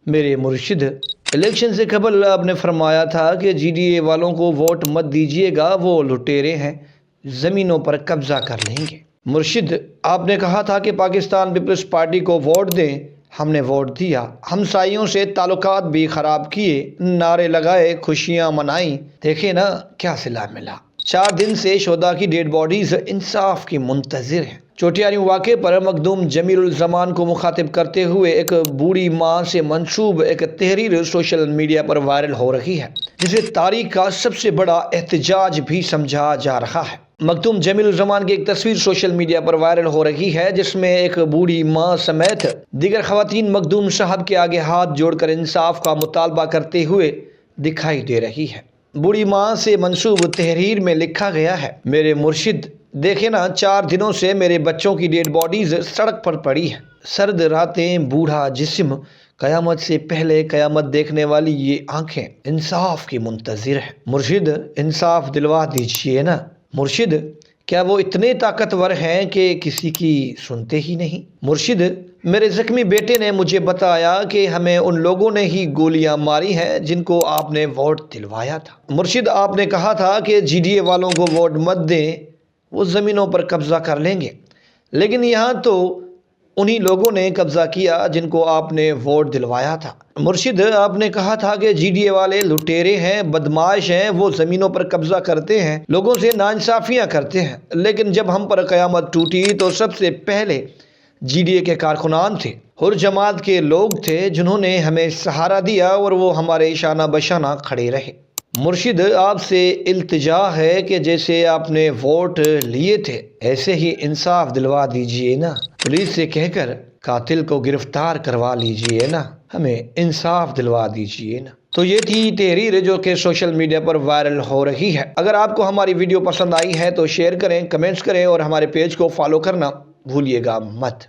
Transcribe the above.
میرے مرشد، الیکشن سے قبل آپ نے فرمایا تھا کہ جی ڈی اے والوں کو ووٹ مت دیجیے گا، وہ لٹیرے ہیں، زمینوں پر قبضہ کر لیں گے۔ مرشد، آپ نے کہا تھا کہ پاکستان پیپلز پارٹی کو ووٹ دیں، ہم نے ووٹ دیا، ہمسائیوں سے تعلقات بھی خراب کیے، نعرے لگائے، خوشیاں منائیں، دیکھیں نا کیا صلہ ملا۔ 4 دن سے شہداء کی ڈیڈ باڈیز انصاف کی منتظر ہیں۔ چوٹیاریوں واقعے پر مخدوم جمیل الزمان کو مخاطب کرتے ہوئے ایک بوڑھی ماں سے منسوب ایک تحریر سوشل میڈیا پر وائرل ہو رہی ہے، جسے تاریخ کا سب سے بڑا احتجاج بھی سمجھا جا رہا ہے۔ مخدوم جمیل الزمان کی ایک تصویر سوشل میڈیا پر وائرل ہو رہی ہے، جس میں ایک بوڑھی ماں سمیت دیگر خواتین مخدوم صاحب کے آگے ہاتھ جوڑ کر انصاف کا مطالبہ کرتے ہوئے دکھائی دے رہی ہے۔ بوڑھی ماں سے منسوب تحریر میں لکھا گیا ہے، میرے مرشد، دیکھیں نا 4 دنوں سے میرے بچوں کی ڈیڈ باڈیز سڑک پر پڑی ہیں، سرد راتیں، بوڑھا جسم، قیامت سے پہلے قیامت دیکھنے والی یہ آنکھیں انصاف کی منتظر ہیں۔ مرشد، انصاف دلوا دیجئے نا۔ مرشد، کیا وہ اتنے طاقتور ہیں کہ کسی کی سنتے ہی نہیں؟ مرشد، میرے زخمی بیٹے نے مجھے بتایا کہ ہمیں ان لوگوں نے ہی گولیاں ماری ہیں جن کو آپ نے ووٹ دلوایا تھا۔ مرشد، آپ نے کہا تھا کہ جی ڈی اے والوں کو ووٹ مت دیں، وہ زمینوں پر قبضہ کر لیں گے، لیکن یہاں تو انہی لوگوں نے قبضہ کیا جن کو آپ نے ووٹ دلوایا تھا۔ مرشد، آپ نے کہا تھا کہ جی ڈی اے والے لٹیرے ہیں، بدمعاش ہیں، وہ زمینوں پر قبضہ کرتے ہیں، لوگوں سے ناانصافیاں کرتے ہیں، لیکن جب ہم پر قیامت ٹوٹی تو سب سے پہلے جی ڈی اے کے کارکنان تھے، حر جماعت کے لوگ تھے جنہوں نے ہمیں سہارا دیا اور وہ ہمارے شانہ بشانہ کھڑے رہے۔ مرشد، آپ سے التجا ہے کہ جیسے آپ نے ووٹ لیے تھے ایسے ہی انصاف دلوا دیجئے نا، پولیس سے کہہ کر قاتل کو گرفتار کروا لیجئے نا، ہمیں انصاف دلوا دیجئے نا۔ تو یہ تھی تحریر جو کہ سوشل میڈیا پر وائرل ہو رہی ہے۔ اگر آپ کو ہماری ویڈیو پسند آئی ہے تو شیئر کریں، کمنٹس کریں اور ہمارے پیج کو فالو کرنا بھولیے گا مت۔